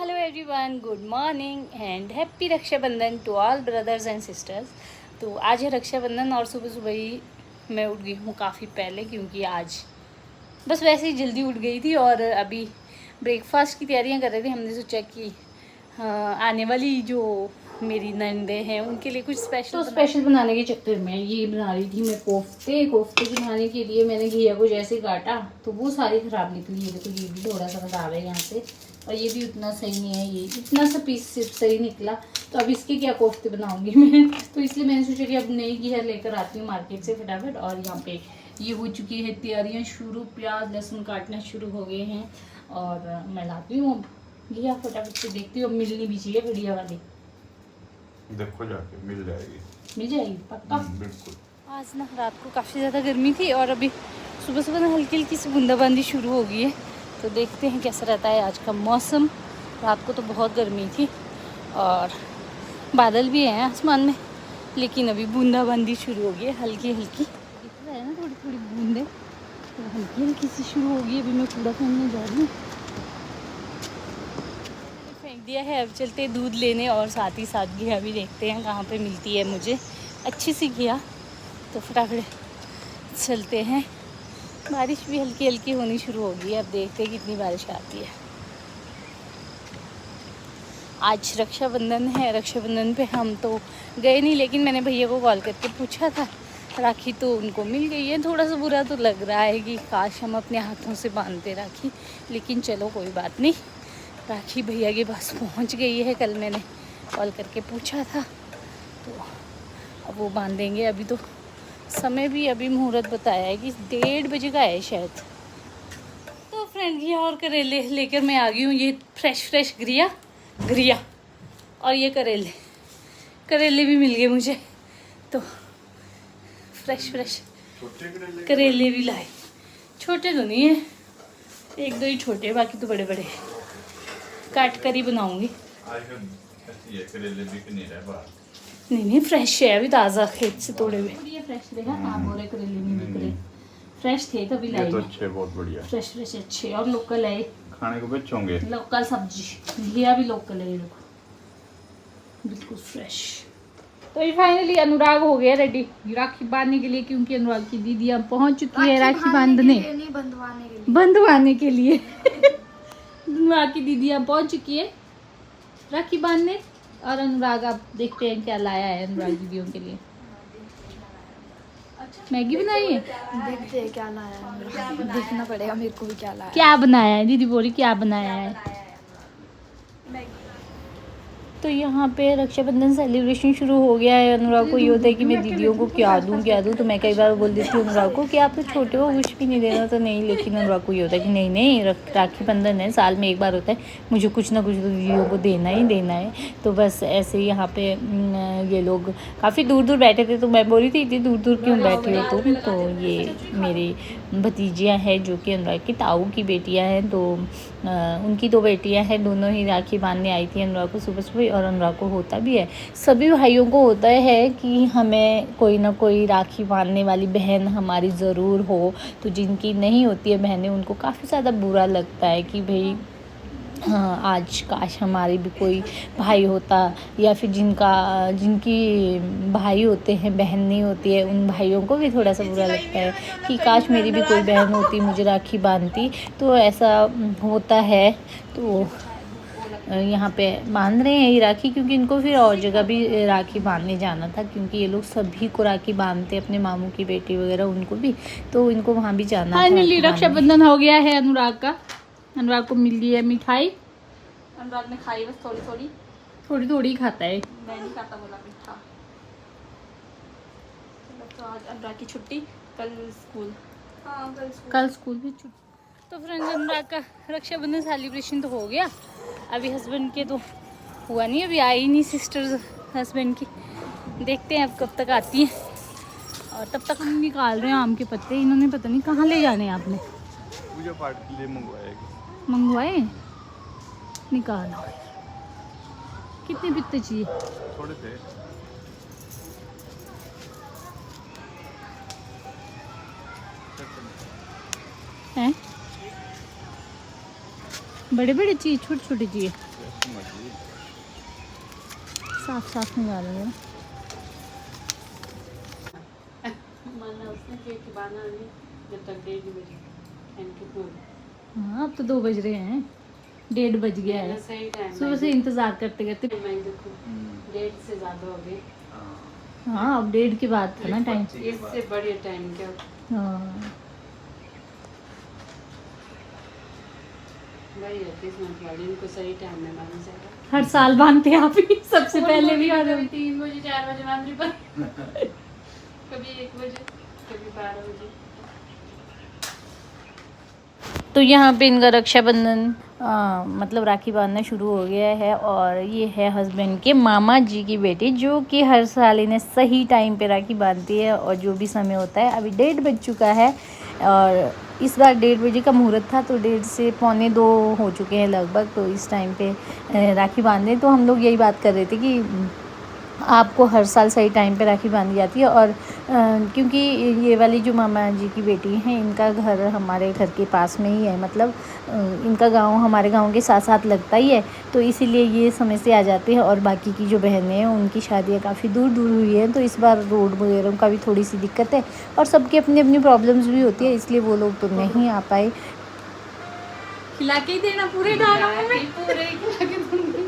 Hello everyone, good morning and happy Rakshabandhan to all brothers and sisters. तो आज है रक्षाबंधन और सुबह सुबह ही मैं उठ गई हूँ काफ़ी पहले, क्योंकि आज बस वैसे ही जल्दी उठ गई थी और अभी ब्रेकफास्ट की तैयारियाँ कर रहे थे। हमने सोचा कि आने वाली जो मेरी नंदे हैं उनके लिए कुछ स्पेशल बनाने के चक्कर में ये बना रही थी मैं कोफ्ते बनाने के लिए मैंने घिया को जैसे काटा तो वो सारी ख़राब निकली है। देखो ये भी थोड़ा सा ख़राब है यहाँ से, और ये भी उतना सही नहीं है, ये इतना सा पीस सिर्फ सही निकला। तो अब इसके क्या कोफ्ते बनाऊंगी मैं, तो इसलिए मैंने सोचा कि अब नई घिया लेकर आती हूँ मार्केट से फटाफट। और यहाँ पे ये हो चुकी है तैयारियाँ शुरू, प्याज लहसुन काटना शुरू हो गए हैं और मैं लाती हूँ घिया फटाफट से। देखती हूँ, अब मिलनी भी चाहिए बढ़िया वाली। देखो जाके मिल जाएगी पक्का। बिल्कुल। आज ना रात को काफ़ी ज़्यादा गर्मी थी और अभी सुबह सुबह ना हल्की हल्की सी बूंदाबांदी शुरू हो गई है। तो देखते हैं कैसा रहता है आज का मौसम। रात को तो बहुत गर्मी थी और बादल भी हैं आसमान में, लेकिन अभी बूंदाबांदी शुरू हो गई है हल्की हल्की। दिख रहा है ना, थोड़ी थोड़ी बूंदें तो हल्की हल्की सी शुरू हो गई। अभी मैं कूड़ा फेंकने जा रही हूँ, फेंक दिया है। अब चलते हैं दूध लेने और साथ ही साथ घिया भी देखते हैं कहाँ पे मिलती है मुझे अच्छी सी घिया। तो फटाफट चलते हैं। बारिश भी हल्की हल्की होनी शुरू हो गई है, अब देखते हैं कितनी बारिश आती है। आज रक्षाबंधन है, रक्षाबंधन पे हम तो गए नहीं, लेकिन मैंने भैया को कॉल करके पूछा था। राखी तो उनको मिल गई है। थोड़ा सा बुरा तो लग रहा है कि काश हम अपने हाथों से बांधते राखी, लेकिन चलो कोई बात नहीं, राखी भैया के पास पहुंच गई है। कल मैंने कॉल करके पूछा था, तो अब वो बांधेंगे। अभी तो समय भी अभी मुहूर्त बताया है कि 1:30 बजे का है शायद। तो फ्रेंड घिया और करेले लेकर मैं आ गई हूँ। ये फ्रेश घिया और ये करेले भी मिल गए मुझे, तो फ्रेश करेले भी लाए। छोटे तो नहीं है, 1-2 ही छोटे, बाकी तो बड़े बड़े काट कर ही बनाऊंगी। नहीं फ्रेश है, अभी ताज़ा खेत से तोड़े हुए। ये फ्रेश रहेगा, आप बोले करेले नहीं बिक रहे। फ्रेश थे तभी लाए। तो अच्छे, बहुत बढ़िया, फ्रेश अच्छे और लोकल है, खाने को बेचोगे। लोकल सब्जी, घिया भी लोकल है, ये देखो बिल्कुल फ्रेश। तो ये फाइनली अनुराग हो गया रेडी राखी बांधने के लिए, क्योंकि अनुराग की दीदी अब पहुंच चुकी है राखी बांधने, बंधवाने के लिए। अनुराग की दीदी अब पहुंच चुकी है राखी बांधने, और अनुराग आप देखते हैं क्या लाया है अनुराग दीदियों के लिए। मैगी बनाई है, देखते हैं क्या लाया है, देखना पड़ेगा मेरे को भी क्या लाया है। क्या बनाया है दीदी बोली, क्या बनाया है। तो यहाँ पे रक्षाबंधन सेलिब्रेशन शुरू हो गया है। अनुराग को ये होता है कि मैं दीदियों को क्या दूँ। तो मैं कई बार बोल देती हूँ अनुराग को कि आप तो छोटे हो, कुछ भी नहीं देना, तो नहीं, लेकिन अनुराग को ये होता है कि नहीं राखी बंधन है, साल में एक बार होता है, मुझे कुछ ना कुछ तो दीदियों को देना ही है। तो बस ऐसे ही यहाँ पे ये लोग काफ़ी दूर दूर बैठे थे, तो मैं बोली थी इतनी दूर दूर क्यों बैठे हो तुम। तो ये मेरी भतीजियाँ हैं जो कि अनुराग की ताऊ की बेटियाँ हैं, तो उनकी 2 बेटियाँ हैं, दोनों ही राखी बांधने आई थी अनुराग को सुबह सुबह। और अनुराग को होता भी है, सभी भाइयों को होता है कि हमें कोई ना कोई राखी बांधने वाली बहन हमारी ज़रूर हो। तो जिनकी नहीं होती है बहनें, उनको काफ़ी ज़्यादा बुरा लगता है कि भाई हाँ, आज काश हमारी भी कोई भाई होता, या फिर जिनकी भाई होते हैं बहन नहीं होती है, उन भाइयों को भी थोड़ा सा बुरा लगता है कि काश मेरी भी कोई बहन होती, मुझे राखी बांधती। तो ऐसा होता है। तो यहाँ पे बांध रहे हैं ये राखी, क्योंकि इनको फिर और जगह भी राखी बांधने जाना था, क्योंकि ये लोग सभी को राखी बांधते, अपने मामू की बेटी वगैरह उनको भी, तो इनको वहाँ भी जाना था। फाइनली रक्षाबंधन हो गया है अनुराग का। अनुराग को मिल गई है मिठाई। अनुराग ने खाई बस थोड़ी थोड़ी खाता है, मैं नहीं खाता, बोला मीठा। तो आज अनुराग की छुट्टी, कल स्कूल। हाँ कल स्कूल भी छुट्टी। तो फ्रेंड्स अनुराग का रक्षाबंधन सेलिब्रेशन तो हो गया। अभी हस्बैंड के तो हुआ नहीं, अभी आई नहीं सिस्टर्स हस्बैंड की। देखते हैं अब कब तक आती हैं, और तब तक हम निकाल रहे हैं आम के पत्ते। इन्होंने पता नहीं कहाँ ले जाने हैं आपने, पूजा पाठ के लिए मंगवाए, निकालो। कितने पत्ते चाहिए? थोड़े थे। हैं बड़े बड़े चाहिए, छोटे छोटे चाहिए? साफ साफ निकालेंगे ना। हाँ अब तो 2 बज रहे हैं, 1:30 बज गया है। सुबह से इंतजार करते करते डेढ़ से ज्यादा हो गए। हाँ अब 1:30 के बाद था ना टाइम। इससे बड़े टाइम क्या? हाँ वही 30 मिनट वाली इनको सही टाइम में मालूम चलेगा। हर साल बांधते हैं आप ही सबसे पहले भी और कभी 3 बजे 4 बजे बांध रही पर कभी 1 बजे कभी 12 बजे। तो यहाँ पे इनका रक्षाबंधन मतलब राखी बांधना शुरू हो गया है। और ये है हस्बैंड के मामा जी की बेटी, जो कि हर साल इन्हें सही टाइम पे राखी बांधती है। और जो भी समय होता है, अभी 1:30 बज चुका है और इस बार 1:30 बजे का मुहूर्त था, तो 1:30 से 1:45 हो चुके हैं लगभग। तो इस टाइम पे राखी बांधे। तो हम लोग यही बात कर रहे थे कि आपको हर साल सही टाइम पे राखी बांधी जाती है। और क्योंकि ये वाली जो मामा जी की बेटी हैं, इनका घर हमारे घर के पास में ही है, मतलब इनका गांव हमारे गांव के साथ साथ लगता ही है। तो इसीलिए ये समय से आ जाते हैं। और बाकी की जो बहनें हैं, उनकी शादियां काफ़ी दूर दूर हुई हैं, तो इस बार रोड वगैरह का भी थोड़ी सी दिक्कत है। और सबकी अपनी अपनी प्रॉब्लम्स भी होती है, इसलिए वो लोग तो नहीं आ पाए। खिला के ही देना पूरे डाला में पूरे खिला के दूंगी।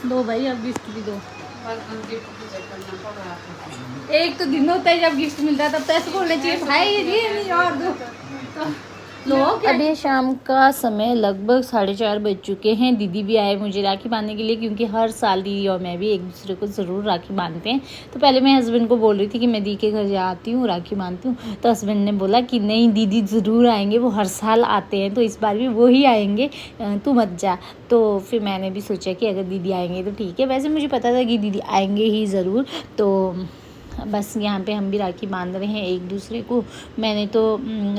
दो भाई, अब गिफ्ट भी दो। बस हम गिफ्ट पूजा करना पड़ रहा था। एक तो दिन होता है जब गिफ्ट मिलता है, तब तो ऐसे बोलना चाहिए भाई ये नहीं और दो। लोग अभी शाम का समय लगभग 4:30 बज चुके हैं। दीदी भी आए मुझे राखी बांधने के लिए, क्योंकि हर साल दीदी और मैं भी एक दूसरे को ज़रूर राखी बांधते हैं। तो पहले मैं हस्बैंड को बोल रही थी कि मैं दी के घर जाती हूँ, राखी बांधती हूँ। तो हस्बैंड ने बोला कि नहीं दीदी ज़रूर आएंगे, वो हर साल आते हैं, तो इस बार भी वो ही आएंगे, तू मत जा। तो फिर मैंने भी सोचा कि अगर दीदी आएंगे तो ठीक है। वैसे मुझे पता था कि दीदी आएंगे ही ज़रूर। तो बस यहाँ पे हम भी राखी बांध रहे हैं एक दूसरे को। मैंने तो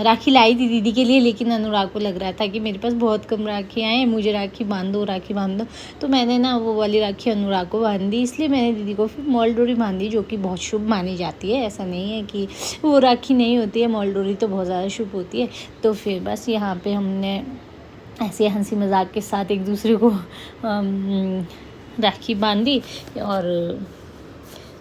राखी लाई थी दीदी के लिए, लेकिन अनुराग को लग रहा था कि मेरे पास बहुत कम राखियाँ हैं, मुझे राखी बांध दो। तो मैंने ना वो वाली राखी अनुराग को बांध दी। इसलिए मैंने दीदी को फिर मॉल डोरी बांधी, जो कि बहुत शुभ मानी जाती है। ऐसा नहीं है कि वो राखी नहीं होती है, मॉल डोरी तो बहुत ज़्यादा शुभ होती है। तो फिर बस यहाँ पर हमने ऐसे हंसी मजाक के साथ एक दूसरे को राखी बांधी। और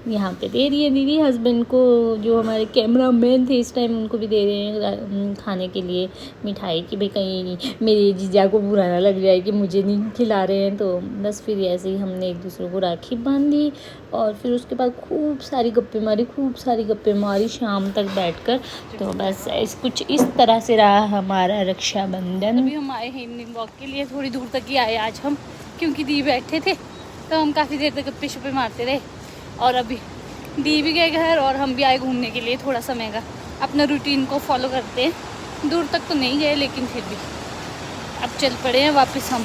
यहाँ पे दे रही है दीदी हस्बैंड को, जो हमारे कैमरामैन थे इस टाइम, उनको भी दे रहे हैं खाने के लिए मिठाई, कि भाई कहीं मेरे जीजा को बुरा ना लग जाए कि मुझे नहीं खिला रहे हैं। तो बस फिर ऐसे ही हमने एक दूसरे को राखी बांधी। और फिर उसके बाद खूब सारी गप्पे मारी शाम तक बैठकर। तो बस कुछ इस तरह से रहा हमारा रक्षाबंधन। अभी हम आए हैं इवनिंग वॉक के लिए, थोड़ी दूर तक ही आए आज हम, क्योंकि दी बैठे थे तो हम काफ़ी देर तक गप्पे शप्पे मारते रहे। और अभी दी भी गए घर और हम भी आए घूमने के लिए। थोड़ा समय का अपना रूटीन को फॉलो करते हैं। दूर तक तो नहीं गए, लेकिन फिर भी अब चल पड़े हैं वापस हम।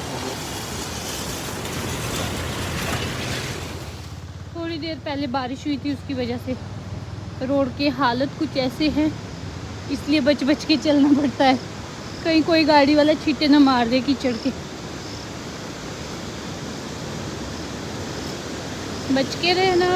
थोड़ी देर पहले बारिश हुई थी, उसकी वजह से रोड की हालत कुछ ऐसे है, इसलिए बच बच के चलना पड़ता है, कहीं कोई गाड़ी वाला छींटे ना मार दे कीचड़ के। बच के रहना।